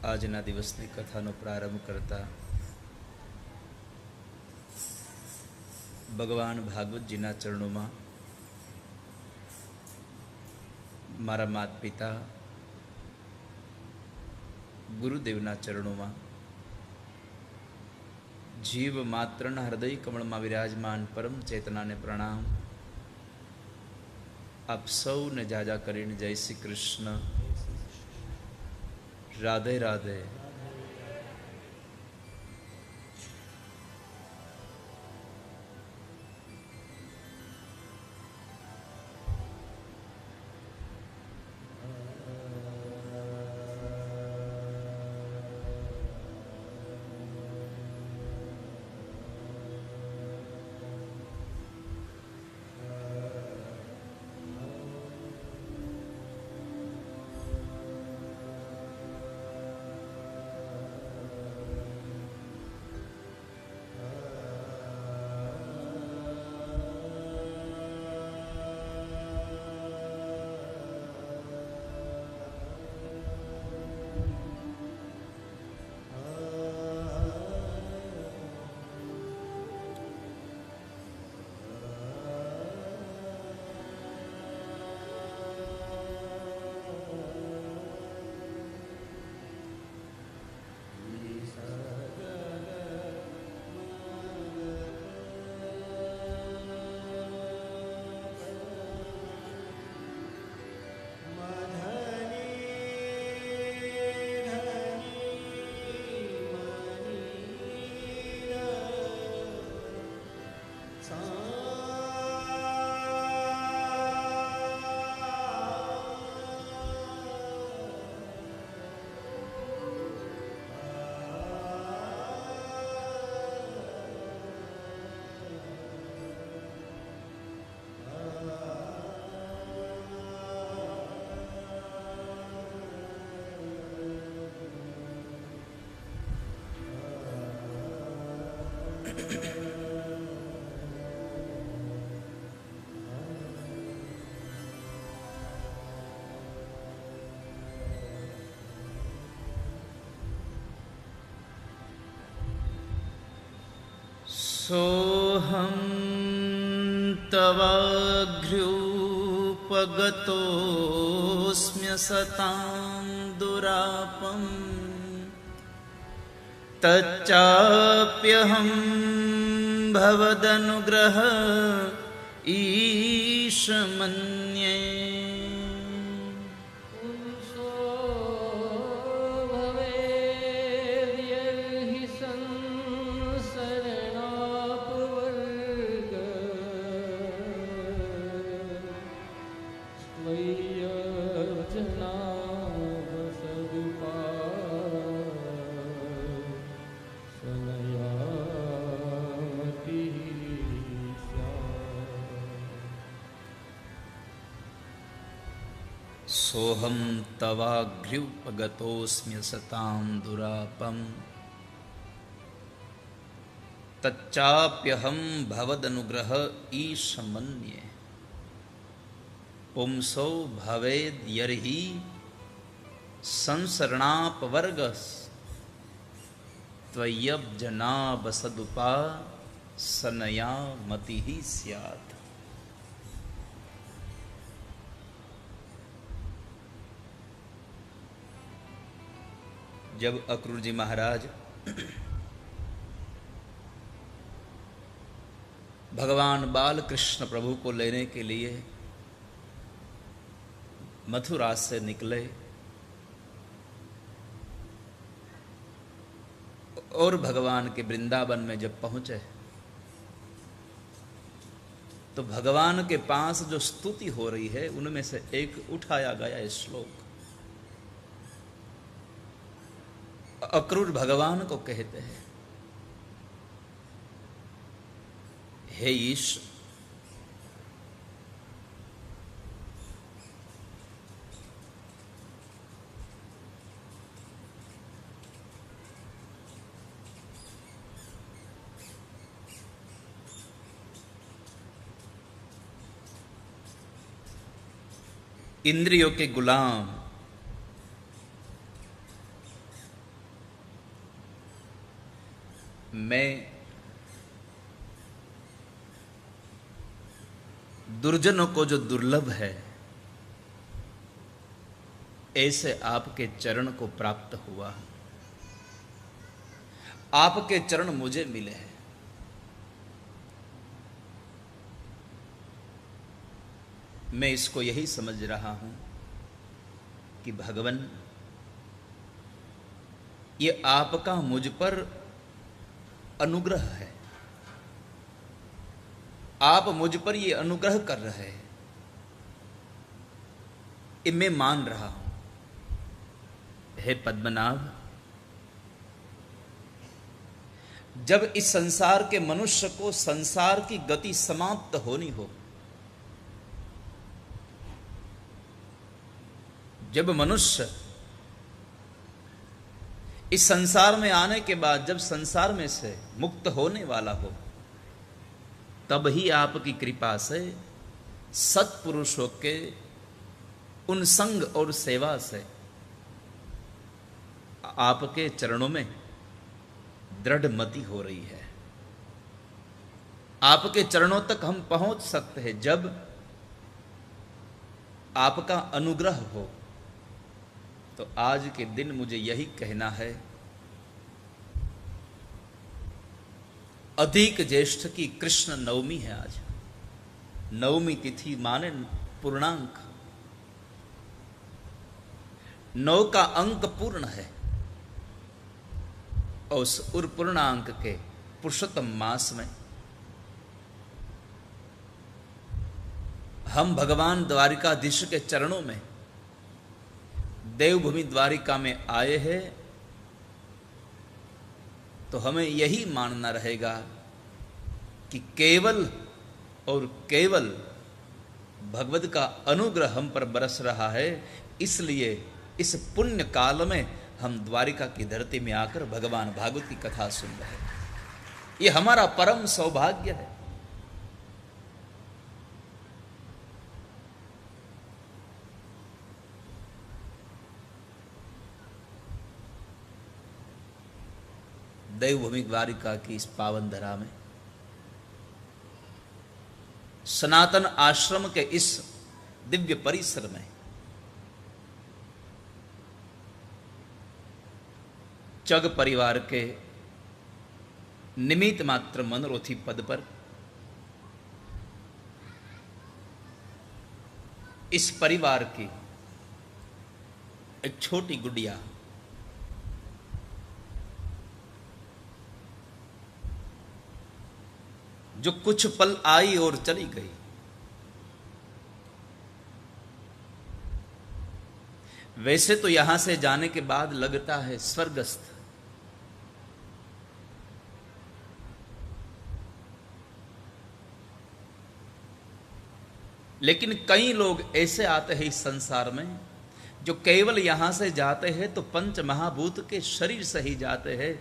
આજના દિવસની કથાનો પ્રારંભ કરતા ભગવાન ભાગવતજીના ચરણોમાં મારા માતા પિતા ગુરુદેવના ચરણોમાં જીવ માત્રના હૃદય કમળમાં વિરાજમાન પરમ ચેતનાને પ્રણામ. આપ સૌને જાજા કરીને જય શ્રી કૃષ્ણ, રાધે રાધે. सोऽहं तवाघ्र्युपगतोऽस्म्य सतां दुरापं तच्चाप्यहं भवदनुग्रह ईश मन्ये. सोऽहं तवाघ्र्युपगतोऽस्म्य सतां दुरापं तच्चाप्यहं भवदनुग्रह ईश मन्ये. पुंसो भवेद्यर्हि संसरणापवर्गस् त्वय्यब्जनाभसदुपासनया मतिः स्यात्. जब अक्रूर जी महाराज भगवान बाल कृष्ण प्रभु को लेने के लिए मथुरा से निकले और भगवान के वृंदावन में जब पहुंचे तो भगवान के पास जो स्तुति हो रही है उनमें से एक उठाया गया श्लोक. अक्रूर भगवान को कहते हैं, हे ईश, इंद्रियों के गुलाम मैं दुर्जनों को जो दुर्लभ है ऐसे आपके चरण को प्राप्त हुआ, आपके चरण मुझे मिले हैं। मैं इसको यही समझ रहा हूं कि भगवान ये आपका मुझ पर अनुग्रह है, आप मुझ पर ये अनुग्रह कर रहे हैं, ये मैं मान रहा हूं। हे पद्मनाभ, जब इस संसार के मनुष्य को संसार की गति समाप्त होनी हो, जब मनुष्य इस संसार में आने के बाद जब संसार में से मुक्त होने वाला हो, तब ही आपकी कृपा से सत्पुरुषों के उन संग और सेवा से आपके चरणों में दृढ़ मति हो रही है। आपके चरणों तक हम पहुंच सकते हैं जब आपका अनुग्रह हो। तो आज के दिन मुझे यही कहना है, अधिक ज्येष्ठ की कृष्ण नवमी है आज। नवमी तिथि माने पूर्णांक, 9 का अंक पूर्ण है और उस पूर्णांक के पुरुषोत्तम मास में हम भगवान द्वारिकाधीश के चरणों में देवभूमि द्वारिका में आए हैं। तो हमें यही मानना रहेगा कि केवल और केवल भगवत का अनुग्रह हम पर बरस रहा है, इसलिए इस पुण्य काल में हम द्वारिका की धरती में आकर भगवान भागवत की कथा सुन रहे हैं। ये हमारा परम सौभाग्य है। देवभूमि द्वारिका की इस पावन धरा में, सनातन आश्रम के इस दिव्य परिसर में चग परिवार के निमित्त मात्र मनोरथी पद पर इस परिवार की एक छोटी गुड़िया जो कुछ पल आई और चली गई, वैसे तो यहां से जाने के बाद लगता है स्वर्गस्थ, लेकिन कई लोग ऐसे आते हैं इस संसार में जो केवल यहां से जाते हैं तो पंच महाभूत के शरीर से ही जाते हैं।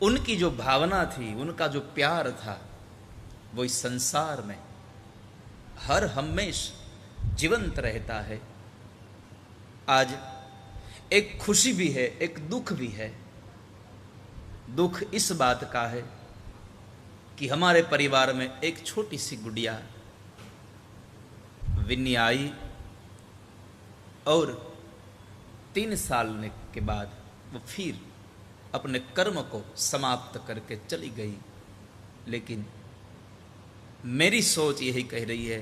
उनकी जो भावना थी, उनका जो प्यार था, वो इस संसार में हर हमेश जीवंत रहता है। आज एक खुशी भी है, एक दुख भी है। दुख इस बात का है कि हमारे परिवार में एक छोटी सी गुड़िया विन्नी आई और 3 साल के बाद वो फिर अपने कर्म को समाप्त करके चली गई। लेकिन मेरी सोच यही कह रही है,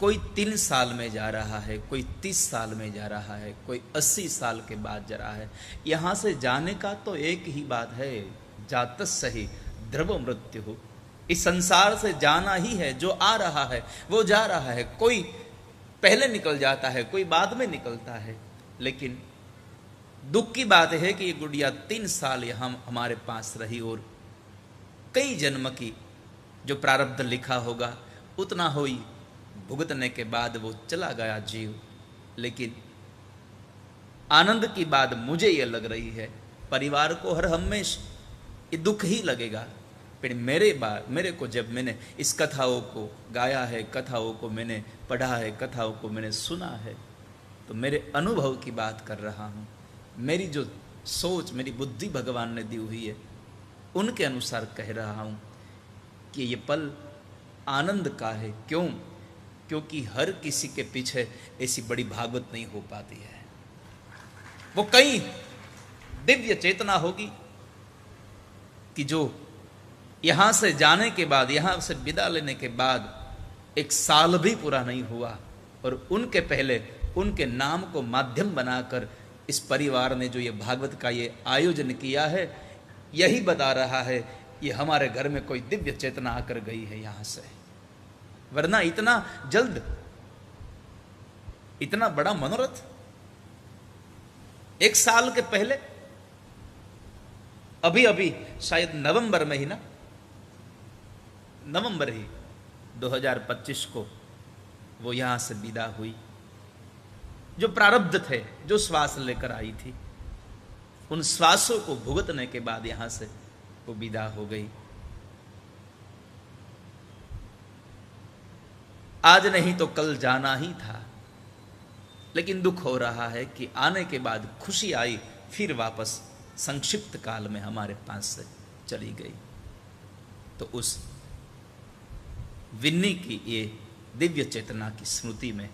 कोई 3 साल में जा रहा है, कोई 30 साल में जा रहा है, कोई 80 साल के बाद जा रहा है। यहां से जाने का तो एक ही बात है, जातस्य ही ध्रुव मृत्यु हो। इस संसार से जाना ही है। जो आ रहा है वो जा रहा है, कोई पहले निकल जाता है, कोई बाद में निकलता है। लेकिन दुख की बात है कि ये गुड़िया 3 साल यहां हमारे पास रही और कई जन्म की जो प्रारब्ध लिखा होगा उतना हुई, भुगतने के बाद वो चला गया जीव। लेकिन आनंद की बात मुझे ये लग रही है, परिवार को हर हमेश ये दुख ही लगेगा। फिर मेरे को जब मैंने इस कथाओं को गाया है, कथाओं को मैंने पढ़ा है, कथाओं को मैंने सुना है, तो मेरे अनुभव की बात कर रहा हूँ। मेरी जो सोच, मेरी बुद्धि भगवान ने दी हुई है, उनके अनुसार कह रहा हूं कि ये पल आनंद का है। क्यों? क्योंकि हर किसी के पीछे ऐसी बड़ी भागवत नहीं हो पाती है। वो कई दिव्य चेतना होगी कि जो यहां से जाने के बाद, यहां से विदा लेने के बाद 1 साल भी पूरा नहीं हुआ और उनके पहले उनके नाम को माध्यम बनाकर इस परिवार ने जो ये भागवत का ये आयोजन किया है, यही बता रहा है ये हमारे घर में कोई दिव्य चेतना आकर गई है यहां से। वरना इतना जल्द, इतना बड़ा मनोरथ 1 साल के पहले, अभी अभी शायद नवंबर में ही ना, नवंबर ही 2025 को वो यहां से विदा हुई। जो प्रारब्ध थे, जो श्वास लेकर आई थी, उन श्वासों को भुगतने के बाद यहां से वो विदा हो गई। आज नहीं तो कल जाना ही था, लेकिन दुख हो रहा है कि आने के बाद खुशी आई, फिर वापस संक्षिप्त काल में हमारे पास से चली गई। तो उस विन्नी की ये दिव्य चेतना की स्मृति में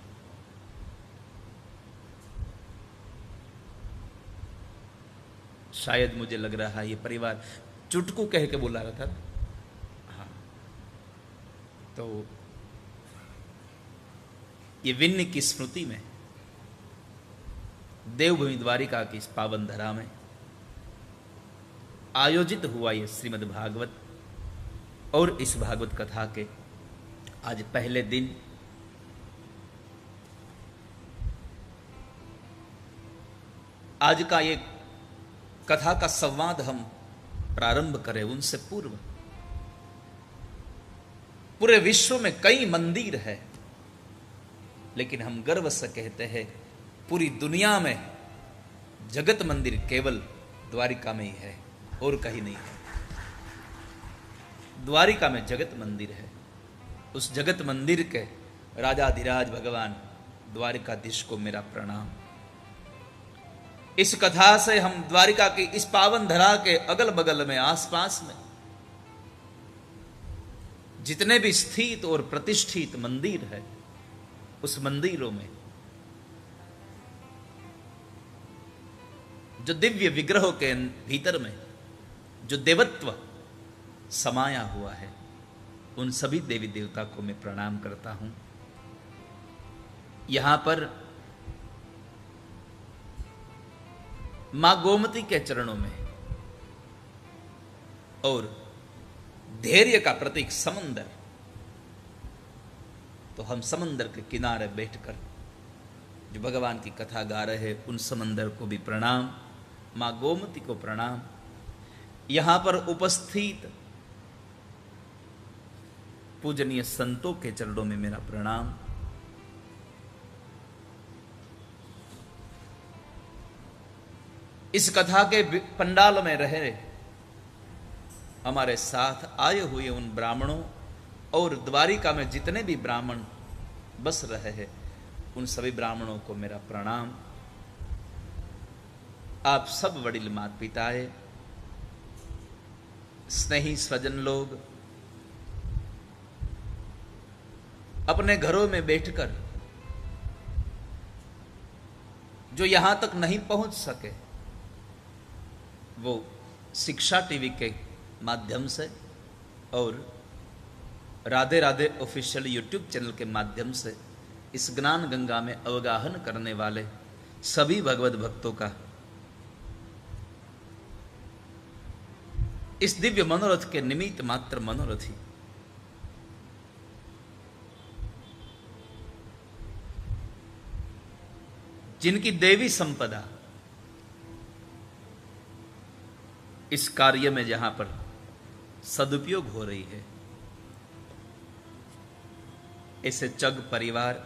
शायद मुझे लग रहा है ये परिवार चुटकू कह के बुला रहा था। हाँ, तो ये विन्नी की स्मृति में देवभूमि द्वारिका की इस पावन धरा में आयोजित हुआ ये श्रीमद् भागवत। और इस भागवत कथा के आज पहले दिन आज का ये कथा का संवाद हम प्रारंभ करें उनसे पूर्व, पूरे विश्व में कई मंदिर है, लेकिन हम गर्व से कहते हैं पूरी दुनिया में जगत मंदिर केवल द्वारिका में ही है और कहीं नहीं है। द्वारिका में जगत मंदिर है। उस जगत मंदिर के राजाधिराज भगवान द्वारिकाधीश को मेरा प्रणाम। इस कथा से हम द्वारिका की इस पावन धरा के अगल बगल में, आसपास में जितने भी स्थित और प्रतिष्ठित मंदिर है, उस मंदिरों में जो दिव्य विग्रहों के भीतर में जो देवत्व समाया हुआ है, उन सभी देवी देवता को मैं प्रणाम करता हूं। यहां पर मां गोमती के चरणों में और धैर्य का प्रतीक समंदर, तो हम समंदर के किनारे बैठकर जो भगवान की कथा गा रहे हैं, उन समंदर को भी प्रणाम, मां गोमती को प्रणाम। यहां पर उपस्थित पूजनीय संतों के चरणों में मेरा प्रणाम। इस कथा के पंडाल में रहे हमारे साथ आए हुए उन ब्राह्मणों और द्वारिका में जितने भी ब्राह्मण बस रहे हैं, उन सभी ब्राह्मणों को मेरा प्रणाम। आप सब वडिल माता पिताएं, स्नेही स्वजन लोग अपने घरों में बैठकर जो यहां तक नहीं पहुंच सके, वो शिक्षा टीवी के माध्यम से और Radhe Radhe official YouTube channel के माध्यम से इस ज्ञान गंगा में अवगाहन करने वाले सभी भगवत भक्तों का इस दिव्य मनोरथ के निमित्त मात्र मनोरथी जिनकी देवी संपदा इस कार्य में जहां पर सदुपयोग हो रही है, ऐसे चग परिवार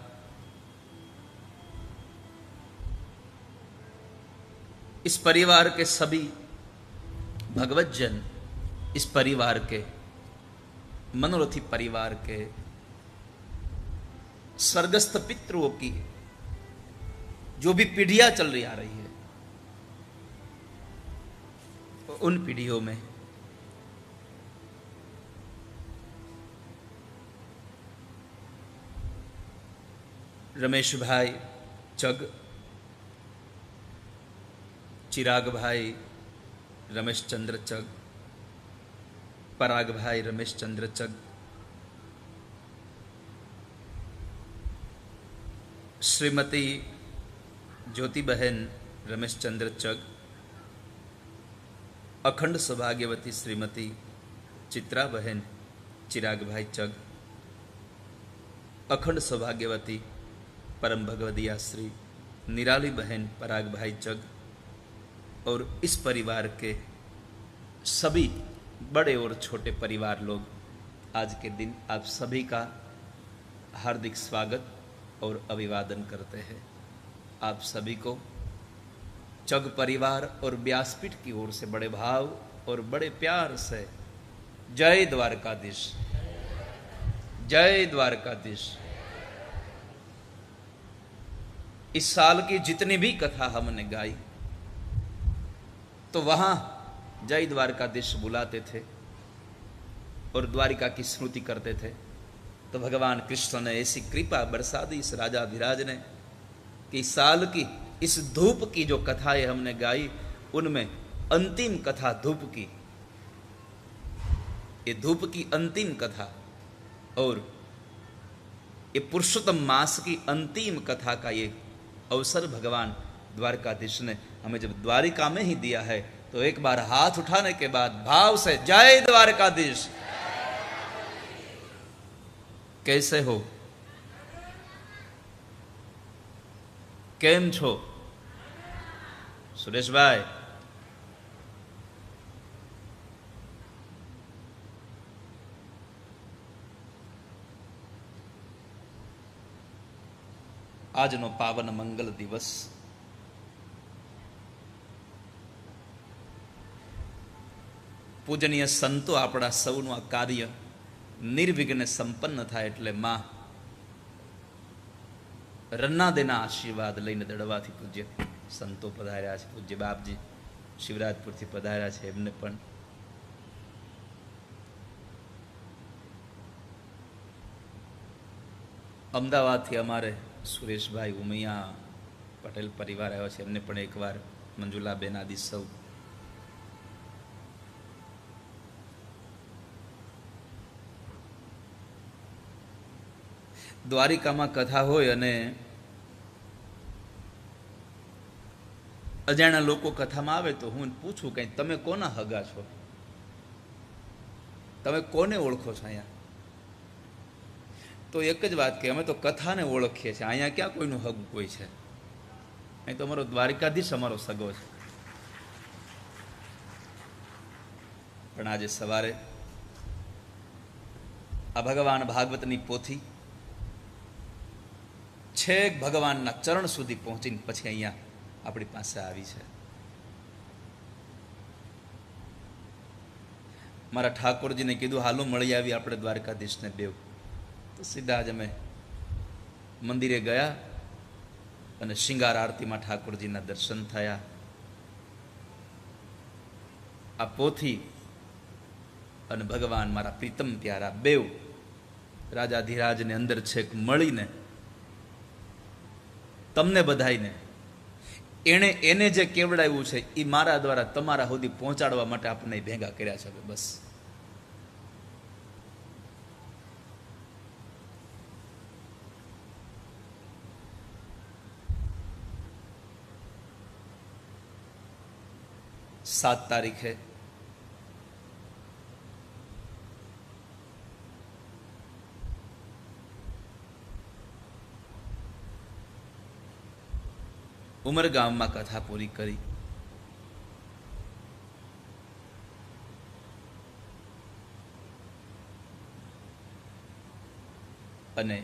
इस परिवार के सभी भगवतजन, इस परिवार के मनोरथी परिवार के स्वर्गस्थ पितरों की जो भी पीढ़ियां चल रही आ रही है, उन पीढ़ियों में રમેશભાઈ ચગ, ચિરાગભાઈ રમેશચંદ્ર ચગ, પરાગભાઈ રમેશચંદ્ર ચગ, શ્રીમતી જ્યોતિબહેન રમેશચંદ્ર ચગ, અખંડ સૌભાગ્યવતી શ્રીમતી ચિત્રાબહેન चिरागभाई चग, अखंड सौभाग्यवती परम भगवदिया श्री निराली बहन पराग भाई चग और इस परिवार के सभी बड़े और छोटे परिवार लोग आज के दिन आप सभी का हार्दिक स्वागत और अभिवादन करते हैं। आप सभी को चग परिवार और व्यासपीठ की ओर से बड़े भाव और बड़े प्यार से जय द्वारकाधीश, जय द्वारकाधीश। इस साल की जितनी भी कथा हमने गाई तो वहां जय द्वारकाधीश बुलाते थे और द्वारिका की स्मृति करते थे। तो भगवान कृष्ण ने ऐसी कृपा बरसा दी इस राजा विराज ने कि इस साल की इस धूप की जो कथाएं हमने गाई उनमें अंतिम कथा धूप की, ये धूप की अंतिम कथा और ये पुरुषोत्तम मास की अंतिम कथा का ये अवसर भगवान द्वारकाधीश ने हमें जब द्वारिका में ही दिया है तो एक बार हाथ उठाने के बाद भाव से जय द्वारकाधीश। कैसे हो, केम छो सुरेश भाई? આજનો પાવન મંગલ દિવસ પૂજનીય સંતો આપણા સૌનું આ કાર્ય નિર્વિઘ્ને સંપન્ન થાય એટલે માં રન્નાદેના આશીર્વાદ લઈને દડવાથી પૂજ્ય સંતો પધાર્યા છે। પૂજ્ય બાપજી શિવરાજપુરથી પધાર્યા છે, એમને પણ અમદાવાદથી અમારે સુરેશભાઈ ઉમૈયા પટેલ પરિવાર આવ્યો છે, એમને પણ એકવાર મંજુલાબેન આદિ સૌ દ્વારિકામાં કથા હોય અને અજાણ્યા લોકો કથામાં આવે તો હું પૂછું કઈ તમે કોના હગા છો, તમે કોને ઓળખો છો અહીંયા? તો એક જ વાત કે અમે તો કથાને ઓળખીએ છીએ, અહીંયા ક્યાં કોઈનું હગ કોઈ છે? અહીં તો અમારો દ્વારિકાધીશ અમારો સગો છે। પણ આજે સવારે આ ભગવાન ભાગવતની પોથી છેક ભગવાનના ચરણ સુધી પહોંચીને પછી અહીંયા આપણી પાસે આવી છે। મારા ઠાકોરજીને કીધું હાલો મળી આવી આપણે દ્વારકાધીશને બેવ, તો સીધા જ અમે મંદિરે ગયા અને શિંગાર આરતીમાં ઠાકોરજીના દર્શન થયા। આ પોથી અને ભગવાન મારા પ્રીતમ પ્યારા બેવ રાજાધિરાજને અંદર છેક મળીને તમને બધાઈને એને જે કેવડાવ્યું છે એ મારા દ્વારા તમારા સુધી પહોંચાડવા માટે આપણને ભેગા કર્યા છે। બસ सात तारीखे ઉમરગામમાં કથા પૂરી કરી અને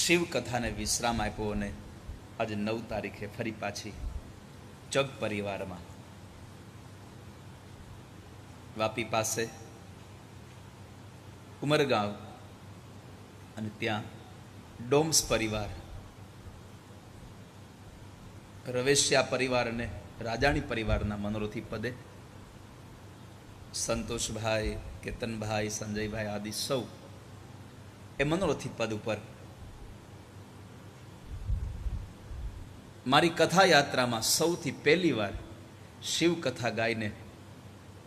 શિવ કથાને વિશ્રામ આપ્યો અને આજે 9 તારીખે ફરી પાછી ચગ પરિવારમાં વાપી પાસે ઉમરગાંવ અને ત્યાં ડોમ્સ પરિવાર, રવેશિયા પરિવાર અને રાજાણી પરિવારના મનોરથી પદે સંતોષભાઈ, કેતનભાઈ, સંજયભાઈ આદિ સૌ એ મનોરથી પદ ઉપર મારી કથા યાત્રામાં સૌથી પહેલી વાર શિવ કથા ગાઈને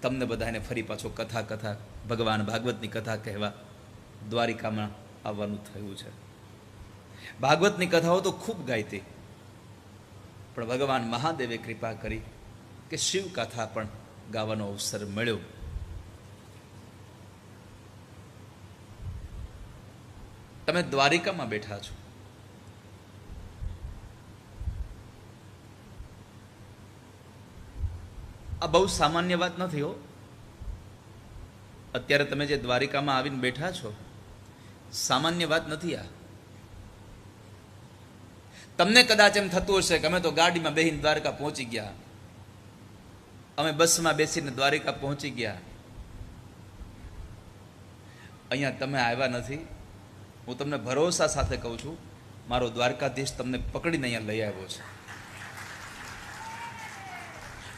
તમને બધાને ફરી પાછો કથા ભગવાન ભાગવતની કથા કહેવા દ્વારિકામાં આવવાનું થયું છે. ભાગવતની કથાઓ તો ખૂબ ગાઈતી, પણ ભગવાન મહાદેવે કૃપા કરી કે શિવ કથા પણ ગાવાનો અવસર મળ્યો. તમે દ્વારિકામાં બેઠા છો. આ બહુ સામાન્ય વાત નથી હો. અત્યારે તમે જે દ્વારિકામાં આવીને બેઠા છો, સામાન્ય વાત નથી આ. તમને કદાચ એમ થતું હશે કે અમે તો ગાડીમાં બેસીને દ્વારકા પહોંચી ગયા, અમે બસમાં બેસીને દ્વારિકા પહોંચી ગયા. અહીંયા તમે આવ્યા નથી. હું તમને ભરોસા સાથે કહું છું, મારો દ્વારકાધીશ તમને પકડીને અહીંયા લઈ આવ્યો છે.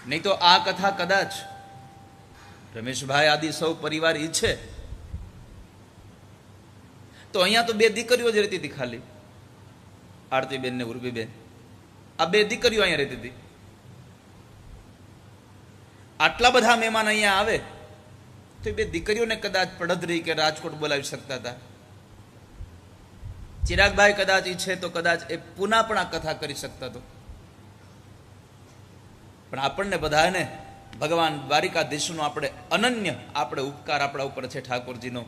નહીં તો આ કથા કદાચ રમેશભાઈ આદિ સૌ પરિવાર ઈચ્છે તો અહીંયા તો બે દીકરીઓ જ રહેતી હતી ખાલી, આરતીબેન ને ઉર્વીબેન. આ બે દીકરીઓ અહીંયા રહેતી હતી. આટલા બધા મહેમાન અહીંયા આવે તો એ બે દીકરીઓને કદાચ પડદરી કે રાજકોટ બોલાવી શકતા હતા. ચિરાગભાઈ કદાચ ઈચ્છે તો કદાચ એ પુના પણ આ કથા કરી શકતા હતો. પણ આપણને બધાને ભગવાન દ્વારિકાધીશનો આપણે અનન્ય આપણે ઉપકાર આપણા ઉપર છે ઠાકોરજીનો,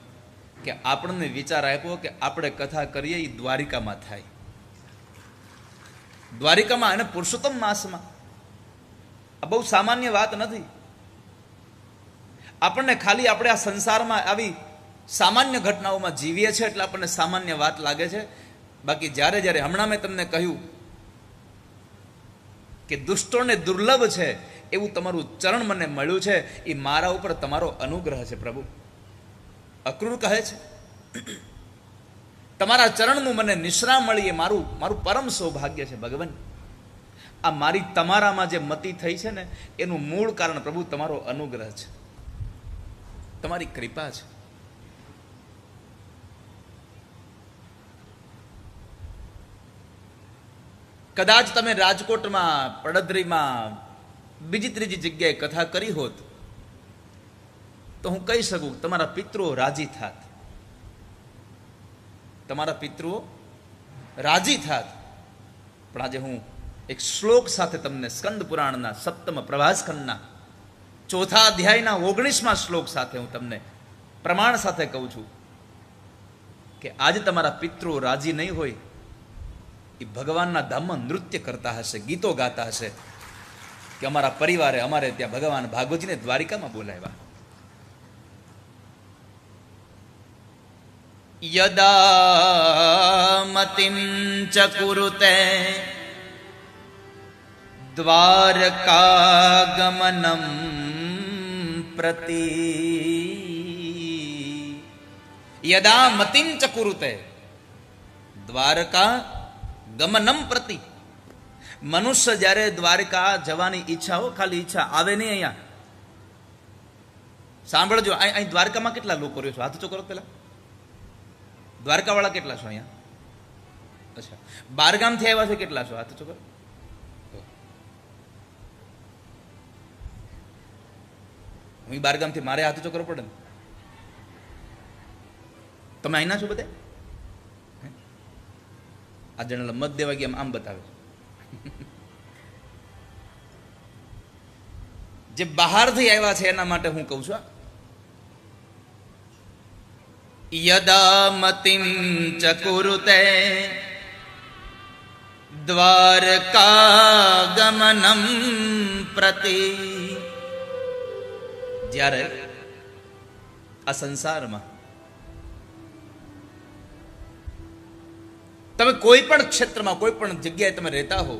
કે આપણને વિચાર આપ્યો કે આપણે કથા કરીએ એ દ્વારિકામાં થાય. દ્વારિકામાં અને પુરુષોત્તમ માસમાં. આ બહુ સામાન્ય વાત નથી. આપણને ખાલી આપણે આ સંસારમાં આવી સામાન્ય ઘટનાઓમાં જીવીએ છીએ એટલે આપણને સામાન્ય વાત લાગે છે. બાકી જ્યારે જ્યારે હમણાં મેં તમને કહ્યું કે દુષ્ટોને દુર્લભ છે એવું તમારું ચરણ મને મળ્યું છે, એ મારા ઉપર તમારો અનુગ્રહ છે પ્રભુ. અક્રૂર કહે છે તમારા ચરણનું મને નિશ્રા મળી, એ મારું પરમ સૌભાગ્ય છે ભગવાન. આ મારી તમારામાં જે મતિ થઈ છે ને એનું મૂળ કારણ પ્રભુ તમારો અનુગ્રહ છે, તમારી કૃપા છે. કદાચ તમે રાજકોટમાં, પડદરીમાં, બીજી ત્રીજી જગ્યાએ કથા કરી હોત તો હું કહી શકું તમારા પિતૃઓ રાજી થાત, તમારા પિતૃઓ રાજી થાત. પણ આજે હું એક શ્લોક સાથે તમને સ્કંદ પુરાણના 7મ પ્રભાસખંડના 4થા અધ્યાયના 19મા શ્લોક સાથે હું તમને પ્રમાણ સાથે કહું છું કે આજે તમારા પિતૃઓ રાજી નહીં હોય, એ ભગવાનના ધામમાં નૃત્ય કરતા હશે, ગીતો ગાતા હશે કે અમારા પરિવારે અમારે ત્યાં ભગવાન ભાગવતજીને દ્વારિકામાં બોલાવ્યા. યદા મતિમ ચકુરુતે દ્વારકાગમનમ પ્રતિ. યદા મતિમ ચકુરુતે દ્વારકા ગમનમ પ્રતિ. મનુષ્ય જ્યારે દ્વારકા જવાની ઈચ્છા હો, ખાલી ઈચ્છા આવે નહીં. અહીંયા સાંભળજો, અહીં દ્વારકામાં કેટલા લોકો રહ્યો છો? હાથ ઊંચો કરો પેલા. દ્વારકા વાળા કેટલા છો અહીંયા? અચ્છા, બારગામથી આવ્યા છે કેટલા છો? હાથ ઊંચો કરો. હું બારગામથી, મારે હાથ ઊંચો કરવો પડે ને. તમે અહીંના છો બધા? આ જણા મત દેવા ગયા આમ બતાવે. જે બહારથી આવ્યા છે એના માટે હું કહું છું. યદા મતિમ ચકુરુતે દ્વારકાગમનમ પ્રતિ. જ્યારે આ સંસારમાં તમે કોઈ પણ ક્ષેત્રમાં, કોઈ પણ જગ્યાએ તમે રહેતા હો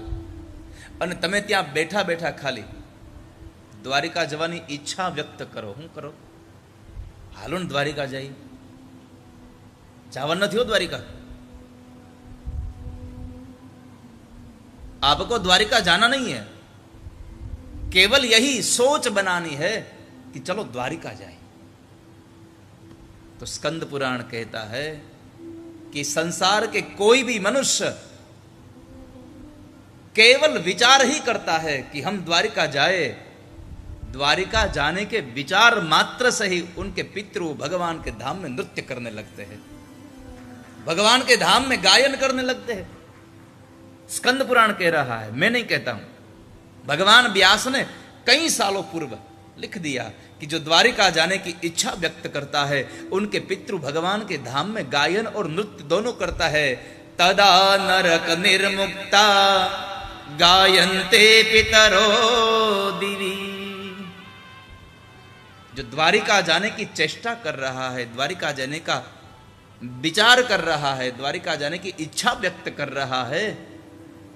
અને તમે ત્યાં બેઠા બેઠા ખાલી દ્વારિકા જવાની ઈચ્છા વ્યક્ત કરો. શું કરો? હાલો ને દ્વારિકા જઈ. જવાનું નથી હો દ્વારિકા. आपको द्वारिका जाना नहीं है, केवल यही सोच बनानी है कि चलो द्वारिका जाए. तो स्कंद पुराण कहता है कि संसार के कोई भी मनुष्य केवल विचार ही करता है कि हम द्वारिका जाए, द्वारिका जाने के विचार मात्र से ही उनके पितृ भगवान के धाम में नृत्य करने लगते हैं, भगवान के धाम में गायन करने लगते हैं। स्कंद पुराण कह रहा है, मैं नहीं कहता हूं। भगवान व्यास ने कई सालों पूर्व लिख दिया कि जो द्वारिका जाने की इच्छा व्यक्त करता है, उनके पितृ भगवान के धाम में गायन और नृत्य दोनों करता है। तदा नरक निर्मुक्ता गायन्ते पितरो दिवी। जो द्वारिका जाने की चेष्टा कर रहा है, द्वारिका जाने का विचार कर रहा है, द्वारिका जाने की इच्छा व्यक्त कर रहा है,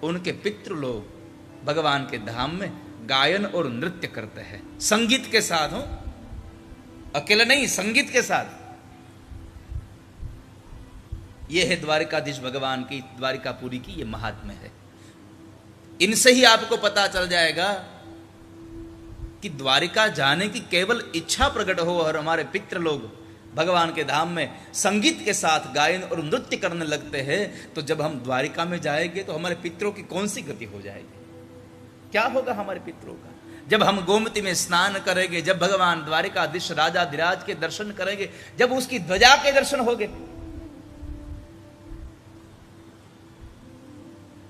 उनके पितृ लोग भगवान के धाम में गायन और नृत्य करते हैं, संगीत के साथ हो, अकेले नहीं, संगीत के साथ। यह है द्वारिकाधीश भगवान की, द्वारिकापुरी की यह महात्म्य है। इनसे ही आपको पता चल जाएगा कि द्वारिका जाने की केवल इच्छा प्रकट हो और हमारे पितृ लोग भगवान के धाम में संगीत के साथ गायन और नृत्य करने लगते हैं, तो जब हम द्वारिका में जाएंगे तो हमारे पितरों की कौन सी गति हो जाएगी, क्या होगा हमारे पितरों का। जब हम गोमती में स्नान करेंगे, जब भगवान द्वारिकाधीश राजाधिराज के दर्शन करेंगे, जब उसकी ध्वजा के दर्शन होंगे,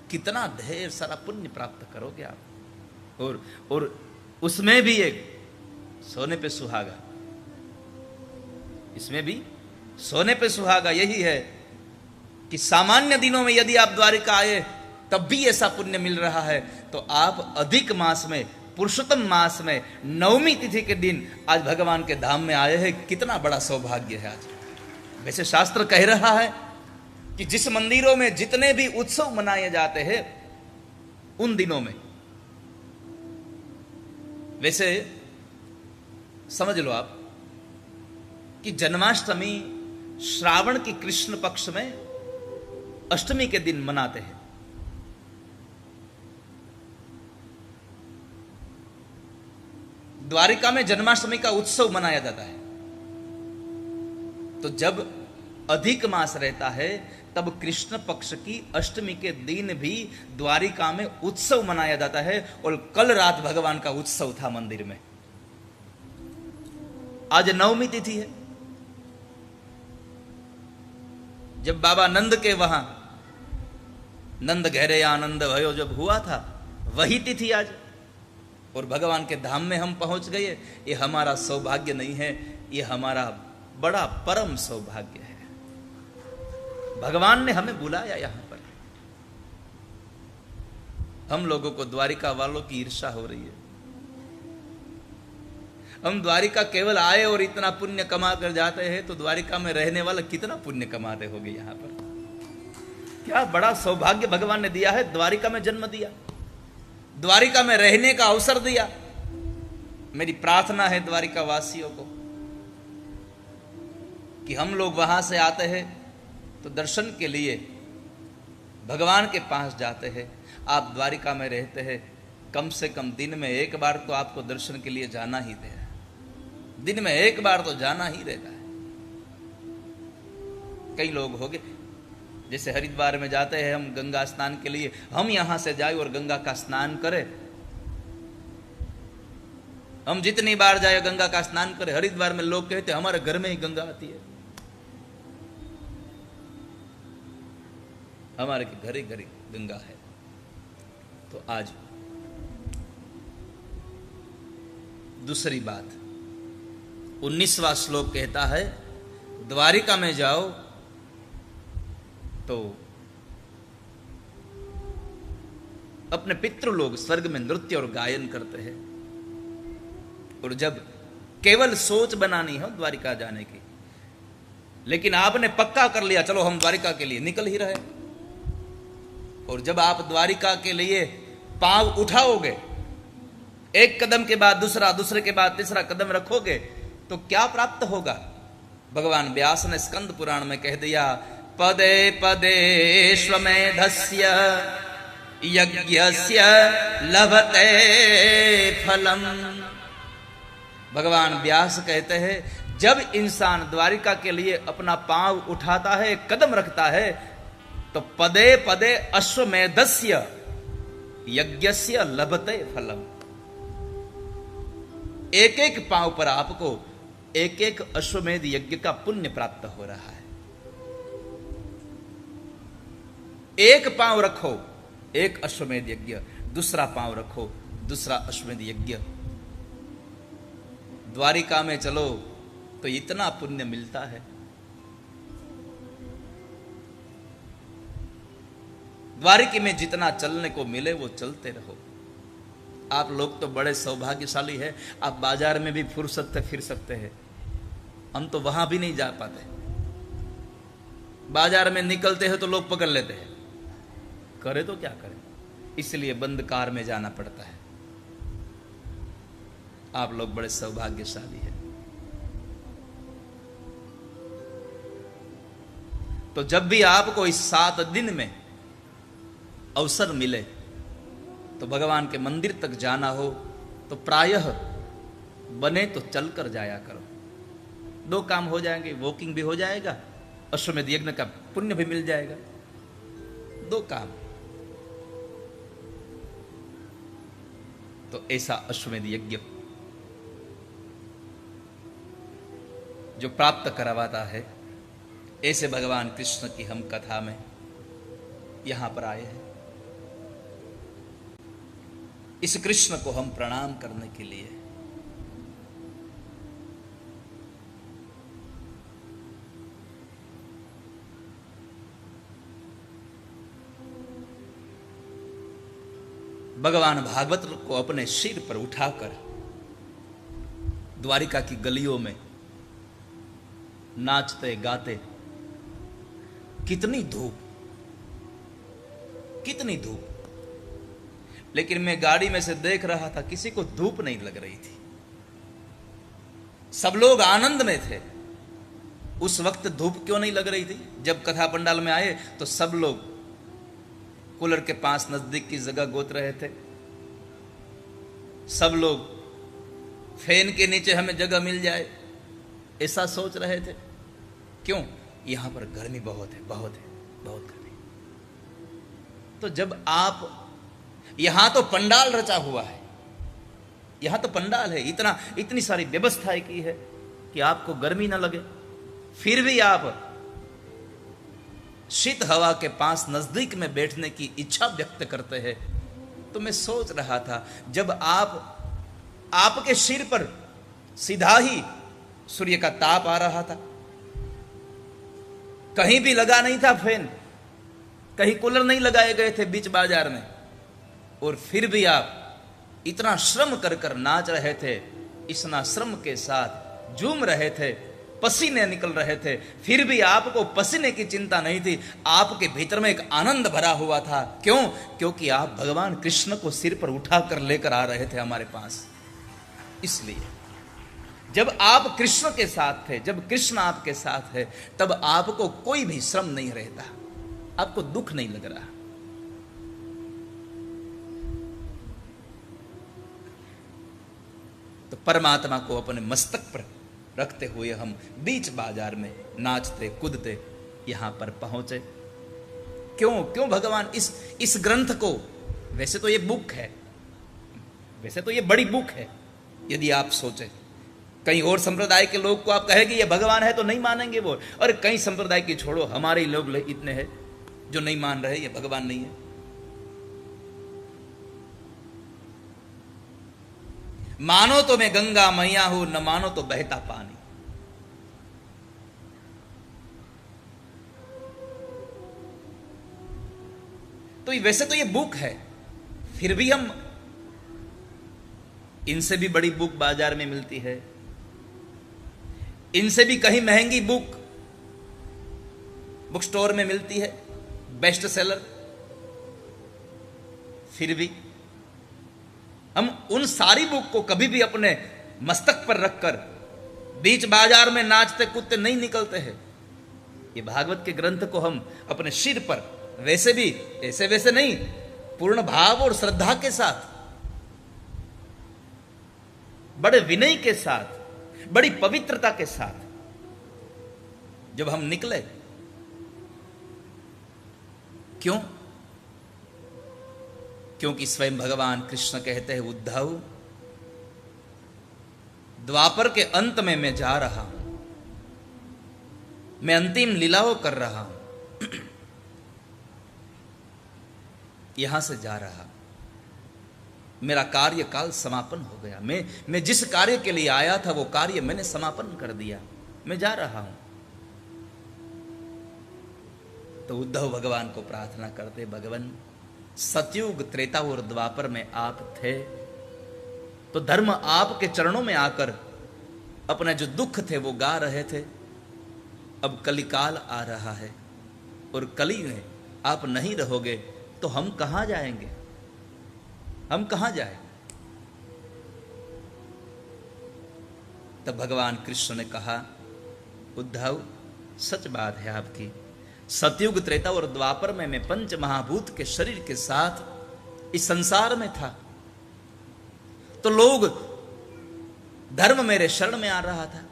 कितना ढेर सारा पुण्य प्राप्त करोगे आप। और उसमें भी एक सोने पे सुहागा, इसमें भी सोने पे सुहागा यही है कि सामान्य दिनों में यदि आप द्वारिका आए तब भी ऐसा पुण्य मिल रहा है, तो आप अधिक मास में, पुरुषोत्तम मास में, नवमी तिथि के दिन आज भगवान के धाम में आए हैं, कितना बड़ा सौभाग्य है आज। वैसे शास्त्र कह रहा है कि जिस मंदिरों में जितने भी उत्सव मनाए जाते हैं उन दिनों में, वैसे समझ लो आप कि जन्माष्टमी श्रावण की कृष्ण पक्ष में अष्टमी के दिन मनाते हैं। द्वारिका में जन्माष्टमी का उत्सव मनाया जाता है। तो जब अधिक मास रहता है तब कृष्ण पक्ष की अष्टमी के दिन भी द्वारिका में उत्सव मनाया जाता है। और कल रात भगवान का उत्सव था मंदिर में। आज नवमी तिथि है। जब बाबा नंद के वहां नंद गहरे आनंद भयो जब हुआ था, वही तिथि आज। और भगवान के धाम में हम पहुंच गए। ये हमारा सौभाग्य नहीं है, ये हमारा बड़ा परम सौभाग्य है। भगवान ने हमें बुलाया यहां पर। हम लोगों को द्वारिका वालों की ईर्ष्या हो रही है। हम द्वारिका केवल आए और इतना पुण्य कमा कर जाते हैं, तो द्वारिका में रहने वाले कितना पुण्य कमाते होंगे यहां पर। क्या बड़ा सौभाग्य भगवान ने दिया है, द्वारिका में जन्म दिया, द्वारिका में रहने का अवसर दिया। मेरी प्रार्थना है द्वारिका वासियों को कि हम लोग वहां से आते हैं तो दर्शन के लिए भगवान के पास जाते हैं। आप द्वारिका में रहते हैं, कम से कम दिन में एक बार तो आपको दर्शन के लिए जाना ही है। दिन में एक बार तो जाना ही रहता है। कई लोग होंगे जैसे हरिद्वार में जाते हैं हम गंगा स्नान के लिए, हम यहां से जाए और गंगा का स्नान करें। हम जितनी बार जाए गंगा का स्नान करें। हरिद्वार में लोग कहते हैं हमारे घर में ही गंगा आती है, हमारे घर ही गंगा है। तो आज दूसरी बात, 19वां श्लोक कहता है द्वारिका में जाओ तो अपने पितृ लोग स्वर्ग में नृत्य और गायन करते हैं। और जब केवल सोच बनानी हो द्वारिका जाने की, लेकिन आपने पक्का कर लिया चलो हम द्वारिका के लिए निकल ही रहे, और जब आप द्वारिका के लिए पांव उठाओगे, एक कदम के बाद दूसरा, दूसरे के बाद तीसरा कदम रखोगे, तो क्या प्राप्त होगा। भगवान व्यास ने स्कंद पुराण में कह दिया, पदे पदे श्वमेधस्य यज्ञस्य लभते फलम। भगवान व्यास कहते हैं जब इंसान द्वारिका के लिए अपना पांव उठाता है, कदम रखता है, तो पदे पदे अश्वमेधस्य यज्ञस्य लभते फलम। एक एक पांव पर आपको एक एक अश्वमेध यज्ञ का पुण्य प्राप्त हो रहा है। एक पांव रखो, एक अश्वमेध यज्ञ, दूसरा पांव रखो, दूसरा अश्वमेध यज्ञ। द्वारिका में चलो तो इतना पुण्य मिलता है। द्वारिका में जितना चलने को मिले वो चलते रहो। आप लोग तो बड़े सौभाग्यशाली है, आप बाजार में भी फुर्सत से फिर सकते हैं। हम तो वहां भी नहीं जा पाते। बाजार में निकलते हैं तो लोग पकड़ लेते हैं, करे तो क्या करें, इसलिए बंद कार में जाना पड़ता है। आप लोग बड़े सौभाग्यशाली हैं। तो जब भी आपको इस 7 दिन में अवसर मिले तो भगवान के मंदिर तक जाना हो तो प्रायः बने तो चलकर जाया करो। 2 काम हो जाएंगे, वॉकिंग भी हो जाएगा, अश्वमेध यज्ञ का पुण्य भी मिल जाएगा। 2 काम। तो ऐसा अश्वमेध यज्ञ जो प्राप्त करवाता है, ऐसे भगवान कृष्ण की हम कथा में यहां पर आए हैं। इस कृष्ण को हम प्रणाम करने के लिए भगवान भागवत को अपने सिर पर उठाकर द्वारिका की गलियों में नाचते गाते, कितनी धूप, कितनी धूप, लेकिन मैं गाड़ी में से देख रहा था किसी को धूप नहीं लग रही थी। सब लोग आनंद में थे। उस वक्त धूप क्यों नहीं लग रही थी? जब कथा पंडाल में आए तो सब लोग कूलर के पास नजदीक की जगह गोत रहे थे। सब लोग फैन के नीचे हमें जगह मिल जाए ऐसा सोच रहे थे। क्यों? यहां पर गर्मी बहुत है, बहुत है, बहुत गर्मी। तो जब आप, यहां तो पंडाल रचा हुआ है, यहां तो पंडाल है, इतनी सारी व्यवस्थाएं की है कि आपको गर्मी ना लगे, फिर भी आप शीत हवा के पास नजदीक में बैठने की इच्छा व्यक्त करते हैं। तो मैं सोच रहा था, जब आपके सिर पर सीधा ही सूर्य का ताप आ रहा था, कहीं भी लगा नहीं था फैन, कहीं कूलर नहीं लगाए गए थे बीच बाजार में, और फिर भी आप इतना श्रम कर कर नाच रहे थे, इतना श्रम के साथ झूम रहे थे, पसीने निकल रहे थे, फिर भी आपको पसीने की चिंता नहीं थी। आपके भीतर में एक आनंद भरा हुआ था। क्यों? क्योंकि आप भगवान कृष्ण को सिर पर उठाकर लेकर आ रहे थे हमारे पास। इसलिए जब आप कृष्ण के साथ थे, जब कृष्ण आपके साथ है, तब आपको कोई भी श्रम नहीं रहता, आपको दुख नहीं लग रहा। तो परमात्मा को अपने मस्तक पर रखते हुए हम बीच बाजार में नाचते कूदते यहां पर पहुंचे। क्यों भगवान इस ग्रंथ को, वैसे तो ये बुक है, वैसे तो ये बड़ी बुक है, यदि आप सोचे कहीं और संप्रदाय के लोग को आप कहेंगे ये भगवान है तो नहीं मानेंगे वो। और कई संप्रदाय की छोड़ो, हमारे लोग इतने हैं जो नहीं मान रहे ये भगवान नहीं है। मानो तो मैं गंगा मैया हूं, न मानो तो बहता पानी। तो वैसे तो ये बुक है, फिर भी हम, इनसे भी बड़ी बुक बाजार में मिलती है, इनसे भी कहीं महंगी बुक बुक स्टोर में मिलती है, बेस्ट सेलर, फिर भी हम उन सारी बुक को कभी भी अपने मस्तक पर रखकर बीच बाजार में नाचते कूदते नहीं निकलते हैं। ये भागवत के ग्रंथ को हम अपने सिर पर, वैसे भी ऐसे वैसे नहीं, पूर्ण भाव और श्रद्धा के साथ, बड़े विनय के साथ, बड़ी पवित्रता के साथ जब हम निकले। क्यों? क्योंकि स्वयं भगवान कृष्ण कहते हैं, उद्धव द्वापर के अंत में मैं जा रहा हूं, मैं अंतिम लीलाओं कर रहा हूं, यहां से जा रहा, मेरा कार्यकाल समापन हो गया, मैं जिस कार्य के लिए आया था वो कार्य मैंने समापन कर दिया, मैं जा रहा हूं। तो उद्धव भगवान को प्रार्थना करते, भगवान सतयुग त्रेता और द्वापर में आप थे, तो धर्म आपके चरणों में आकर अपने जो दुख थे वो गा रहे थे। अब कलिकाल आ रहा है और कली में आप नहीं रहोगे तो हम कहां जाएंगे, हम कहां जाएंगे? तब भगवान कृष्ण ने कहा, उद्धव सच बात है आपकी, सतयुग त्रेता और द्वापर में मैं पंच महाभूत के शरीर के साथ इस संसार में था, तो लोग धर्म मेरे शरण में आ रहा था,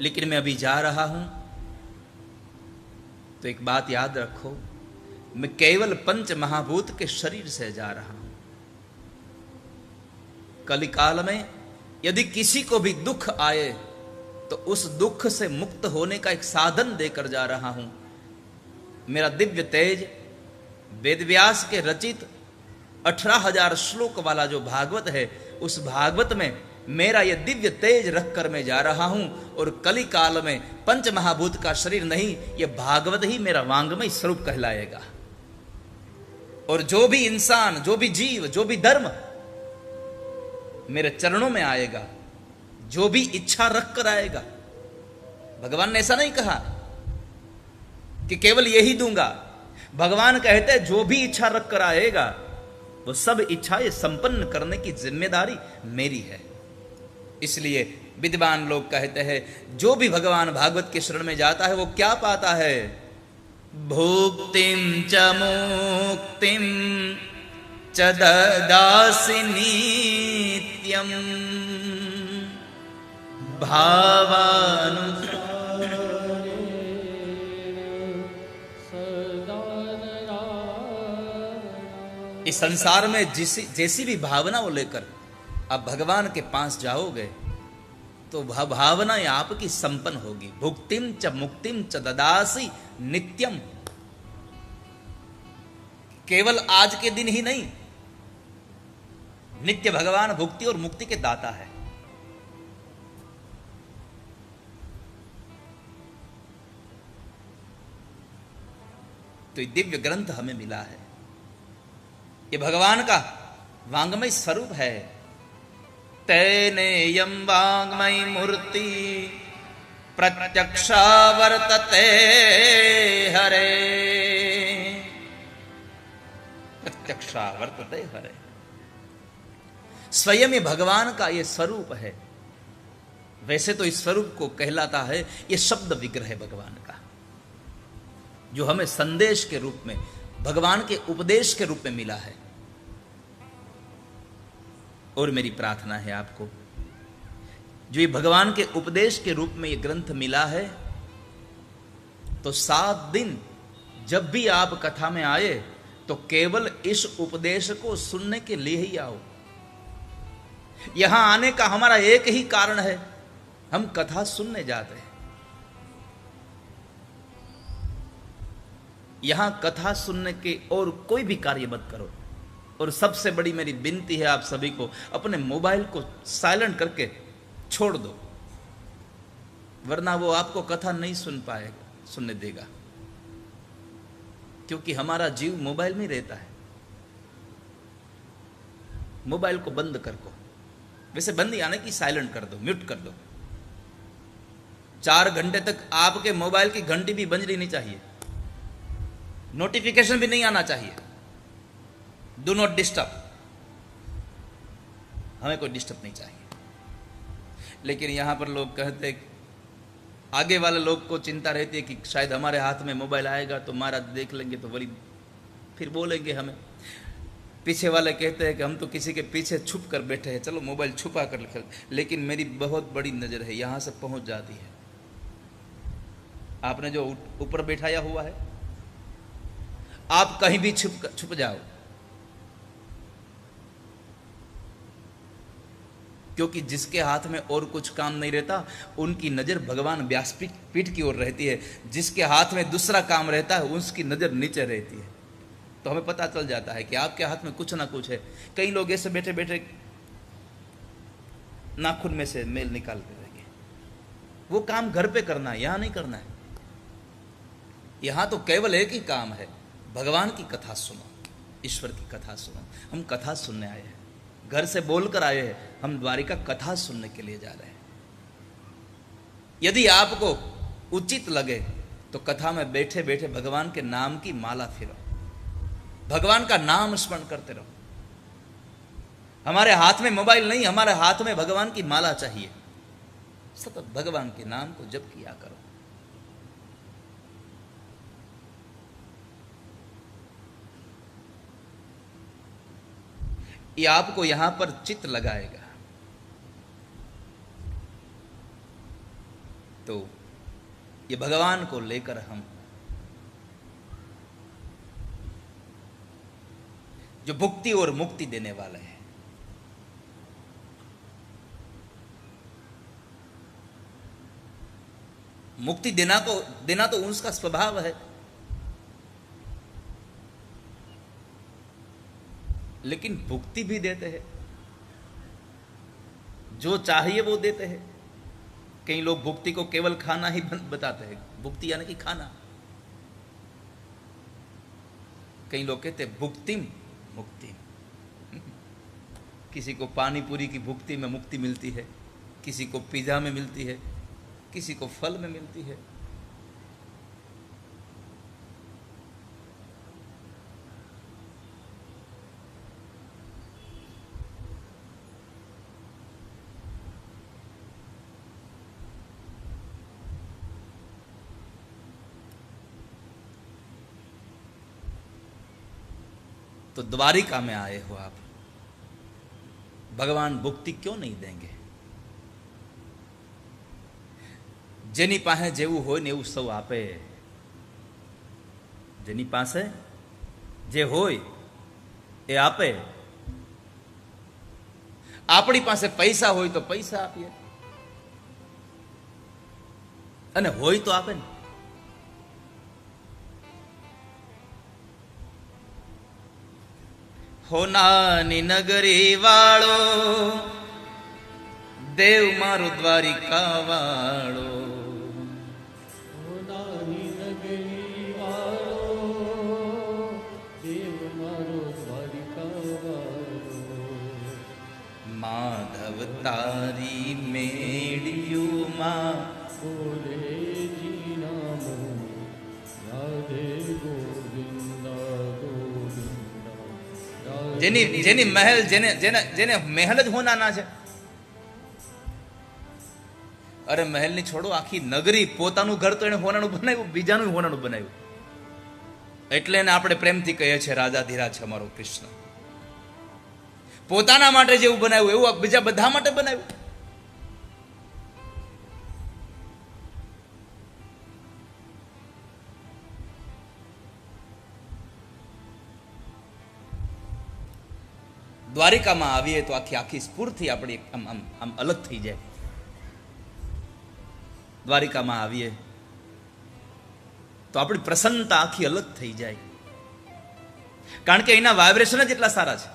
लेकिन मैं अभी जा रहा हूं तो एक बात याद रखो, मैं केवल पंच महाभूत के शरीर से जा रहा हूं। कलिकाल में यदि किसी को भी दुख आए तो उस दुख से मुक्त होने का एक साधन देकर जा रहा हूं। मेरा दिव्य तेज वेदव्यास के रचित 18,000 श्लोक वाला जो भागवत है, उस भागवत में मेरा यह दिव्य तेज रखकर मैं जा रहा हूं, और कली काल में पंच महाभूत का शरीर नहीं, यह भागवत ही मेरा वांगमय स्वरूप कहलाएगा। और जो भी इंसान, जो भी जीव, जो भी धर्म मेरे चरणों में आएगा, जो भी इच्छा रख कर आएगा, भगवान ने ऐसा नहीं कहा कि केवल यही दूंगा, भगवान कहते हैं जो भी इच्छा रख कर आएगा वो सब इच्छाएं संपन्न करने की जिम्मेदारी मेरी है। इसलिए विद्वान लोग कहते हैं, जो भी भगवान भागवत के शरण में जाता है वो क्या पाता है? भुक्तिं च मुक्तिं च ददासि नित्यं भावानुसारेण इस संसार में जैसी भी भावना को लेकर आप भगवान के पास जाओगे तो भावना आपकी संपन्न होगी। भुक्तिम च मुक्तिम च ददासी नित्यम, केवल आज के दिन ही नहीं, नित्य भगवान भुक्ति और मुक्ति के दाता है। तो ये दिव्य ग्रंथ हमें मिला है, ये भगवान का वांगमय स्वरूप है। तेनेयं वांगमयी मूर्ति प्रत्यक्षा वर्तते हरे, प्रत्यक्षा वर्तते हरे। स्वयं ये भगवान का ये स्वरूप है। वैसे तो इस स्वरूप को कहलाता है ये शब्द विग्रह है भगवान का, जो हमें संदेश के रूप में, भगवान के उपदेश के रूप में मिला है। और मेरी प्रार्थना है आपको, जो ये भगवान के उपदेश के रूप में ये ग्रंथ मिला है, तो 7 दिन जब भी आप कथा में आए तो केवल इस उपदेश को सुनने के लिए ही आओ। यहां आने का हमारा एक ही कारण है, हम कथा सुनने जाते हैं। यहां कथा सुनने के और कोई भी कार्य मत करो। और सबसे बड़ी मेरी विनती है आप सभी को, अपने मोबाइल को साइलेंट करके छोड़ दो, वरना वो आपको कथा नहीं सुनने देगा, क्योंकि हमारा जीव मोबाइल में रहता है। मोबाइल को बंद कर दो, वैसे बंद यानी कि साइलेंट कर दो, म्यूट कर दो। 4 घंटे तक आपके मोबाइल की घंटी भी बज नहीं चाहिए, नोटिफिकेशन भी नहीं आना चाहिए। डू नॉट डिस्टर्ब, हमें कोई डिस्टर्ब नहीं चाहिए। लेकिन यहां पर लोग कहते, आगे वाले लोग को चिंता रहती है कि शायद हमारे हाथ में मोबाइल आएगा तो महाराज देख लेंगे तो बड़ी फिर बोलेंगे हमें। पीछे वाले कहते हैं कि हम तो किसी के पीछे छुप कर बैठे हैं, चलो मोबाइल छुपा कर खेल। लेकिन मेरी बहुत बड़ी नजर है, यहां से पहुंच जाती है। आपने जो ऊपर बैठाया हुआ है, आप कहीं भी छुप जाओ, क्योंकि जिसके हाथ में और कुछ काम नहीं रहता उनकी नजर भगवान व्यासपीठ की ओर रहती है। जिसके हाथ में दूसरा काम रहता है उसकी नजर नीचे रहती है। तो हमें पता चल जाता है कि आपके हाथ में कुछ ना कुछ है। कई लोग ऐसे बैठे बैठे नाखून में से मेल निकालते रहेंगे। वो काम घर पे करना है, यहां नहीं करना है। यहां तो केवल एक ही काम है, भगवान की कथा सुनो, ईश्वर की कथा सुनो। हम कथा सुनने आए हैं, घर से बोलकर आए हैं, हम द्वारिका कथा सुनने के लिए जा रहे हैं। यदि आपको उचित लगे तो कथा में बैठे बैठे भगवान के नाम की माला फिरो, भगवान का नाम स्मरण करते रहो। हमारे हाथ में मोबाइल नहीं, हमारे हाथ में भगवान की माला चाहिए। सतत भगवान के नाम को जप किया करो। ये आपको यहां पर चित्त लगाएगा। तो ये भगवान को लेकर हम जो भुक्ति और मुक्ति देने वाले हैं, मुक्ति देना तो उसका स्वभाव है, लेकिन भुक्ति भी देते हैं। जो चाहिए वो देते हैं। कई लोग भुक्ति को केवल खाना ही बताते हैं, भुक्ति यानी कि खाना। कई लोग कहते हैं भुक्ति मुक्ति। किसी को पानी पूरी की भुक्ति में मुक्ति मिलती है, किसी को पिज्जा में मिलती है, किसी को फल में मिलती है। तो द्वारिका में आए हो आप, भगवान भुक्ति क्यों नहीं देंगे? જેની પાસે જેવું હોય ને એવું સૌ આપે। જેની પાસે જે હોય એ આપે। આપણી પાસે પૈસા હોય તો પૈસા આપીએ, અને હોય તો આપે ને। હોનાની નગરી વાળો દેવ મારો દ્વારિકા વાળો। माधव तारी मेड़ियो मां बोले जी नामो राधे गोविंदा गोविंदा। जेनी महल जेने महल ज होना ना छे। अरे महल नहीं छोड़ो, आखी नगरी पोतानु घर तो एने होनानु बनाव्યું, बीजानु होनानु बनाव्યું। એટલે ને આપણે પ્રેમથી કહીએ છીએ રાજાધીરાજ છે અમારો કૃષ્ણ। પોતાના માટે જેવું બનાવ્યું એવું બીજા બધા માટે બનાવ્યું। દ્વારિકામાં આવીએ તો આખી સ્ફૂર્તિ આપણી આમ અલગ થઈ જાય। દ્વારિકામાં આવીએ તો આપણી પ્રસન્નતા આખી અલગ થઈ જાય, કારણ કે એના વાઇબ્રેશન જ એટલા સારા છે।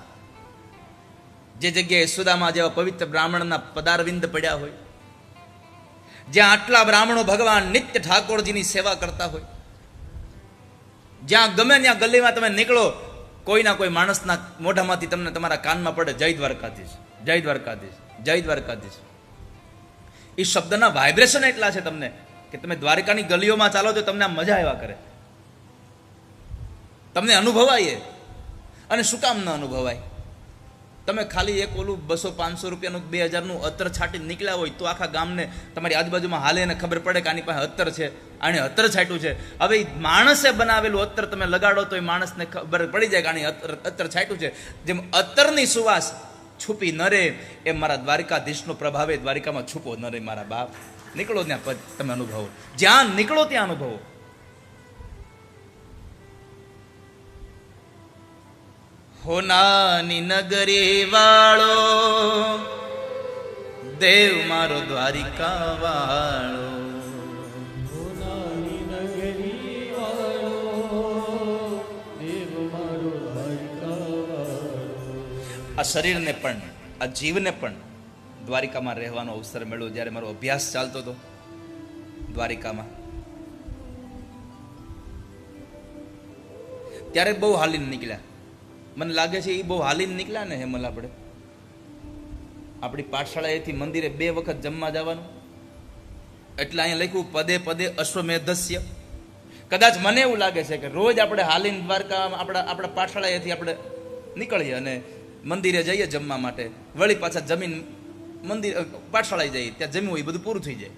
જે જગ્યાએ સુદામા જેવા પવિત્ર બ્રાહ્મણના પદારવિંદ પડ્યા હોય, જ્યાં આટલા બ્રાહ્મણો ભગવાન નિત્ય ઠાકોરજીની સેવા કરતા હોય, જ્યાં ગમે ત્યાં ગલીમાં તમે નીકળો, કોઈના કોઈ માણસના મોઢામાંથી તમને તમારા કાનમાં પડે જય દ્વારકાધીશ, જય દ્વારકાધીશ, જય દ્વારકાધીશ। એ શબ્દના વાઇબ્રેશન એટલા છે તમને કે તમે દ્વારકાની ગલીઓમાં ચાલો તો તમને મજા આવ્યા કરે, તમને અનુભવાય। અને શું કામ ન અનુભવાય? તમે ખાલી એક ઓલું 200-500 રૂપિયાનું 2000નું અત્તર છાંટી નીકળ્યા હોય તો આખા ગામને તમારી આજુબાજુમાં હાલે ને ખબર પડે કે આની પાસે અત્તર છે, આને અત્તર છાંટ્યું છે। હવે માણસે બનાવેલું અત્તર તમે લગાડો તો એ માણસને ખબર પડી જાય કે આની અત્તર છાંટ્યું છે। જેમ અત્તરની સુવાસ છુપી ન રહે એમ મારા દ્વારકાધીશનો પ્રભાવે દ્વારિકામાં છુપો ન રહે મારા બાપ। નીકળો ત્યાં તમે અનુભવો, જ્યાં નીકળો ત્યાં અનુભવો। હોનાની નગરી વાળો દેવ મારો દ્વારિકા વાળો, હોનાની નગરી વાળો દેવ મારો દ્વારિકા વાળો. આ શરીરને પણ આ જીવને પણ દ્વારિકામાં રહેવાનો અવસર મળ્યો. જ્યારે મારો અભ્યાસ ચાલતો હતો દ્વારિકામાં, ત્યારે બહુ હાલીને નીકળ્યા. મને લાગે છે એ બહુ હાલીને નીકળ્યા ને હેમલ, આપણી પાઠશાળાએથી મંદિરે 2 વખત જમવા જવાનું. એટલે અહીંયા લખ્યું પદે પદે અશ્વમેધસ્ય. કદાચ મને એવું લાગે છે કે રોજ આપણે હાલીને દ્વારકા આપણા પાઠશાળાએથી આપણે નીકળીએ અને મંદિરે જઈએ જમવા માટે, વળી પાછા જમીન મંદિર પાઠશાળાએ જઈએ, ત્યાં જમ્યું હોય બધું પૂરું થઈ જાય.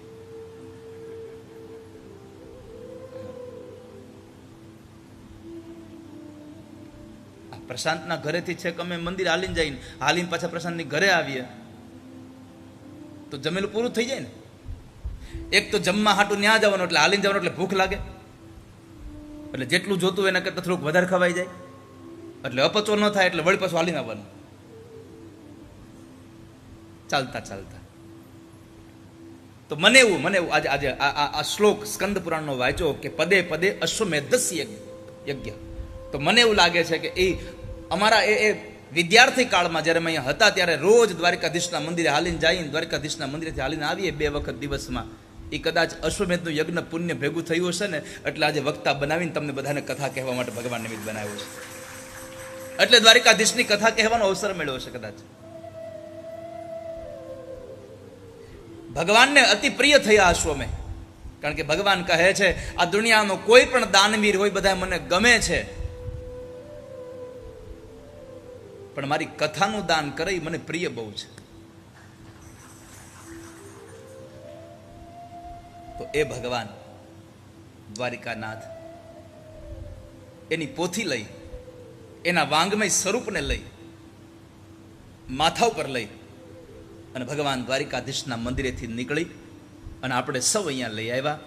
પ્રશાંતના ઘરેથી છે કે અમે મંદિર હાલીને જઈને હાલીને પાછા પ્રશાંતની ઘરે આવીએ તો જમેલું પૂરું થઈ જાય ને. એક તો જમવા હાટું ન્યા જવાનું એટલે હાલીને જવાનું એટલે ભૂખ લાગે, એટલે જેટલું જોતું એના કરતાં થોડુંક વધારે ખવાઈ જાય, એટલે અપચો ન થાય એટલે વળી પાછું હાલીને આવવાનું ચાલતા ચાલતા. તો મને એવું આજે આ શ્લોક સ્કંદ પુરાણનો વાંચ્યો કે પદે પદે અશ્વમેધસ્ય યજ્ઞ. તો મને એવું લાગે છે કે એ અમારા એ વિદ્યાર્થી કાળમાં જ્યારે અમે અહીંયા હતા ત્યારે રોજ દ્વારકાધીશના મંદિરે હાલીને જઈને દ્વારકાધીશના મંદિરેથી હાલીને આવીએ 2 વખત દિવસમાં. એ કદાચ અશ્વમેધનું યજ્ઞ પુણ્ય ભેગું થયું હશે ને, એટલે આજે વક્તા બનાવીને તમને બધાને કથા કહેવા માટે ભગવાન નિમિત્ત બનાવ્યો છે. એટલે દ્વારકાધીશની કથા કહેવાનો અવસર મળ્યો છે કદાચ. ભગવાનને અતિ પ્રિય થયા અશ્વમેધ, કારણ કે ભગવાન કહે છે આ દુનિયાનો કોઈ પણ દાનવીર હોય બધા મને ગમે છે, પણ મારી કથાનું દાન કરે મને પ્રિય બહુ છે. તો એ ભગવાન દ્વારિકાનાથ એની પોથી લઈ, એના વાંગમય સ્વરૂપને લઈ, માથા ઉપર લઈ અને ભગવાન દ્વારિકાધીશના મંદિરેથી નીકળી અને આપણે સૌ અહીંયા લઈ આવ્યા.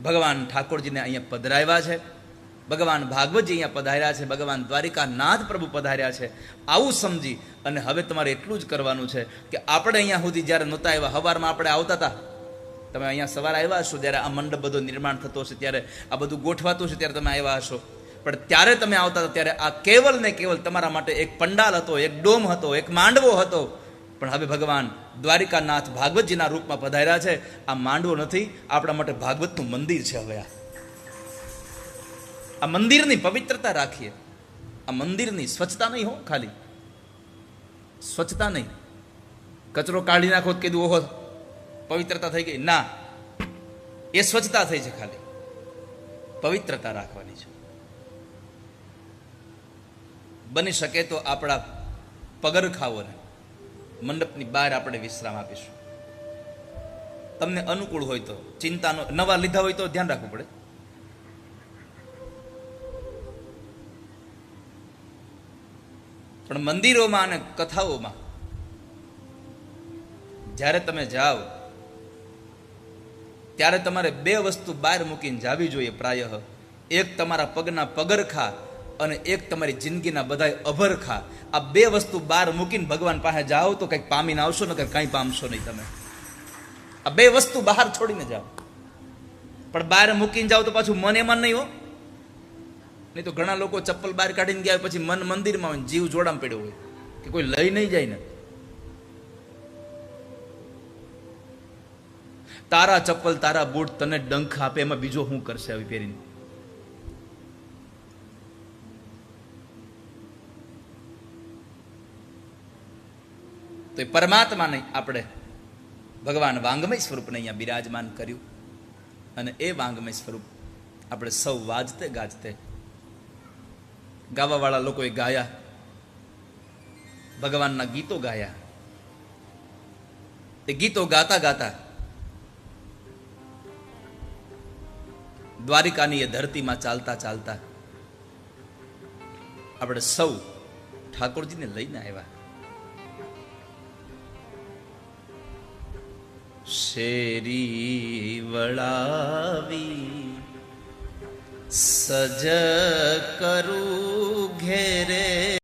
ભગવાન ઠાકોરજીને અહીંયા પધરાવ્યા છે, ભગવાન ભાગવતજી અહીંયા પધાર્યા છે, ભગવાન દ્વારિકાનાથ પ્રભુ પધાર્યા છે. આવું સમજી અને હવે તમારે એટલું જ કરવાનું છે કે આપણે અહીંયા સુધી જ્યારે નહોતા આવ્યા, સવારમાં આપણે આવતા હતા, તમે અહીંયા સવારે આવ્યા હશો જ્યારે આ મંડપ બધો નિર્માણ થતો હશે, ત્યારે આ બધું ગોઠવાતું હશે, ત્યારે તમે આવ્યા હશો. પણ ત્યારે તમે આવતા હતા ત્યારે આ કેવલ ને કેવલ તમારા માટે એક પંડાલ હતો, એક ડોમ હતો, એક માંડવો હતો. પણ હવે ભગવાન દ્વારિકાનાથ ભાગવતજીના રૂપમાં પધાર્યા છે. આ માંડવો નથી, આપણા માટે ભાગવતનું મંદિર છે. હવે આ મંદિરની પવિત્રતા રાખીએ, આ મંદિરની સ્વચ્છતા નહીં હો, ખાલી સ્વચ્છતા નહીં, કચરો કાઢી નાખો કીધું ઓહો પવિત્રતા થઈ ગઈ, ના, એ સ્વચ્છતા થઈ છે. ખાલી પવિત્રતા રાખવાની છે. બની શકે તો આપણા પગરખાઓને મંડપની બહાર આપણે વિશ્રામ આપીશું. તમને અનુકૂળ હોય તો, ચિંતાનો નવા લીધા હોય તો ધ્યાન રાખવું પડે. પણ મંદિરોમાં અને કથાઓમાં જ્યારે તમે જાઓ ત્યારે તમારે 2 વસ્તુ બહાર મૂકીને જાવી જોઈએ પ્રાયઃ. એક તમારા પગના પગરખા અને એક તમારી જિંદગીના બધા અભરખા. આ 2 વસ્તુ બહાર મૂકીને ભગવાન પાસે જાઓ તો કંઈક પામીને આવશો, ને કંઈ પામશો નહીં. તમે આ 2 વસ્તુ બહાર છોડીને જાઓ, પણ બહાર મૂકીને જાઓ તો પાછું મન એમાં નહીં હો. નહીં તો ઘણા લોકો ચપ્પલ બહાર કાઢીને ગયા પછી મન મંદિરમાં હોય, જીવ જોડામાં પડ્યો હોય કે કોઈ લઈ નહીં જાય ને. તારા ચપ્પલ તારા બૂટ તને ડંખ આપે, એમાં બીજો શું કરશે આવી પહેરીને? તો એ પરમાત્માને આપણે ભગવાન વાંગમય સ્વરૂપને અહીંયા બિરાજમાન કર્યું અને એ વાંગમય સ્વરૂપ આપણે સૌ વાજતે ગાજતે, ગાવાવાળા લોકોએ ગાયા, ભગવાનના ગીતો ગાયા. એ ગીતો ગાતા ગાતા દ્વારિકાની એ ધરતીમાં ચાલતા ચાલતા આપણે સૌ ઠાકોરજીને લઈને આવ્યા. શેરી વળાવી સજ કરું ઘેરે